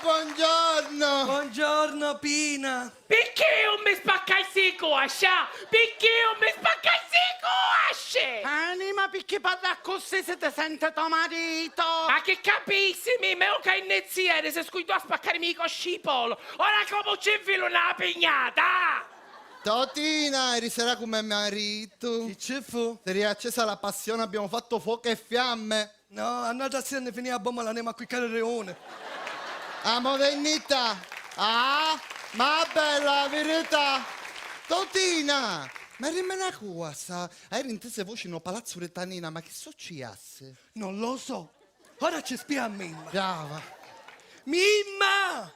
buongiorno. Buongiorno, Pina. Perché non mi spaccai si coscia? Perché non mi spaccai si cosce? Anima, perché parla così se ti sente tuo marito? Ma che capissimi, me lo che inizierai se scuito a spaccarmi i cosci polo. Ora come ci infilo una pignata? Totina, eri sera come marito. Chi ci fu? Si è riaccesa la passione, abbiamo fatto fuoco e fiamme. No, andate a ne finire a bomba, la andiamo a quiccare il leone. A modernità. Ah, ma bella verità. Totina, ma rimane a cosa? Eri intese voci no palazzo retanina, ma che successo? Non lo so. Ora ci spia a Mimma. Brava. Mimma!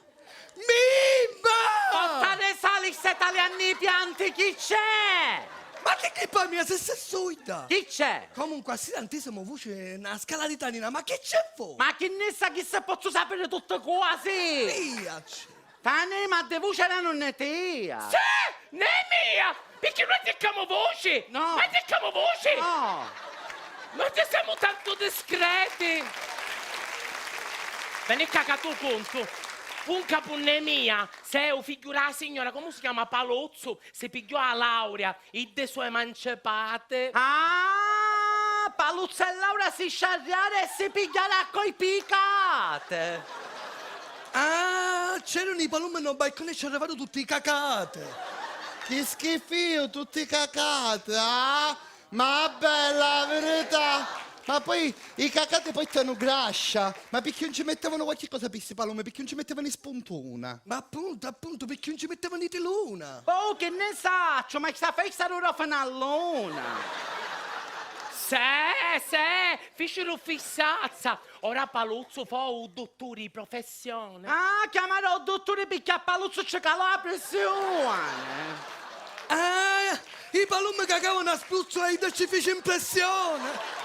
Mimma! Tale salis italiani pianti, chi c'è? Ma che poi mia se sei suida? Chi c'è? Comunque, a tantissimo voce una scala di tanina, ma che c'è fu? Ma chi ne sa chi se posso sapere tutto quasi? Viaci. Tane, ma de voce era non è tia. Sì, ne è mia! Perché noi diciamo voci? No. Ma diciamo voci? No. Ma te siamo tanto discreti! Vieni cagato conto! Un capunnemia, se un figlio la signora, come si chiama, Palozzo, si pigliò a laurea, e de sue emancipate. Ah, Paluzza e Laura si sciarriare e si pigliarà coi picate. Ah, c'erano i palumi nel balcone e ci arrivano tutti i cacate. Che schifio, tutti cacati, ah? Ma bella verità. Ma poi i cacati poi stanno grascia. Ma perché non ci mettevano qualche cosa per questi palumi? Perché non ci mettevano in spuntuna? Ma appunto, perché non ci mettevano di luna? Oh, che ne saccio, ma sta festa ora fanallona. Se, fecero fissazza. Ora Palozzo fa un dottore di professione. Ah, chiamerò il dottore perché a Paluzzo c'è cala la pressione. Ah, i palumi cagavano a spruzzo e ci fece impressione.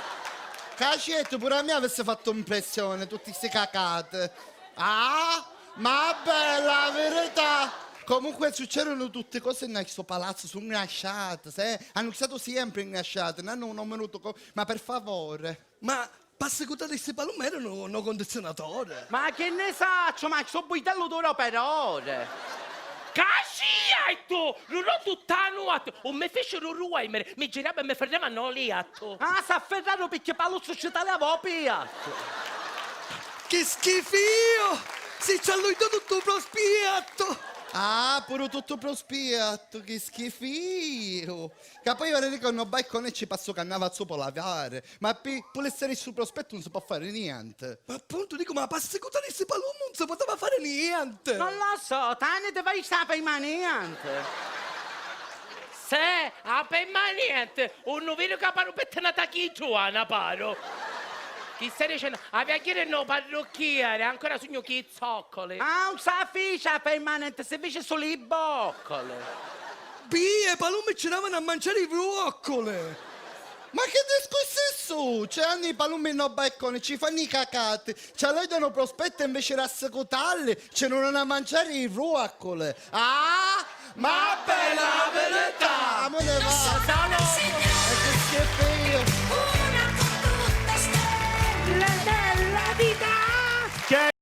Cacetto, pure a me avesse fatto impressione, tutti questi cacati. Ah, ma bella verità. Comunque succedono tutte cose in questo palazzo, sono inglasciate, hanno stato sempre inglasciate, non hanno un minuto, ma per favore. Ma passicutare questi palumi erano un condizionatore. Ma che ne saccio, ma sono buitello d'oro per ore. Cascietto! Non ho tutta nuoto! O me fecero ruimere, mi girava e mi fermavano lì atto. Ah, sa Ferraro perché Paluzzo ci tagliava piatto. Che schifio! Si ci ha lui tutto pro spiatto! Ah, pure tutto prospiatto, che schifio. Che poi ora dico no balcone e ci passo cannavazzo per lavare. Ma pure essere sul prospetto non si può fare niente. Ma appunto dico, ma passicutare questi palumi non si poteva fare niente! Non lo so, Tane deve stare in niente. Se, a per niente, un vero caparo per te nata chi tu, Ana Paro. Chi stai dicendo? Aveva chiede no parrucchiere, ancora sogno chi zoccoli. Ah, un sa ficia permanente, se invece solo i boccoli. Bie, i palumi ci davano a mangiare i broccoli! Ma che discorso è su? C'hanno i palumi no balcone, ci fanno i cacati. C'è lei danno prospetto invece di assecotarli, ce non a mangiare i ruoccoli. Ah, ma bella verità! Ma ne va!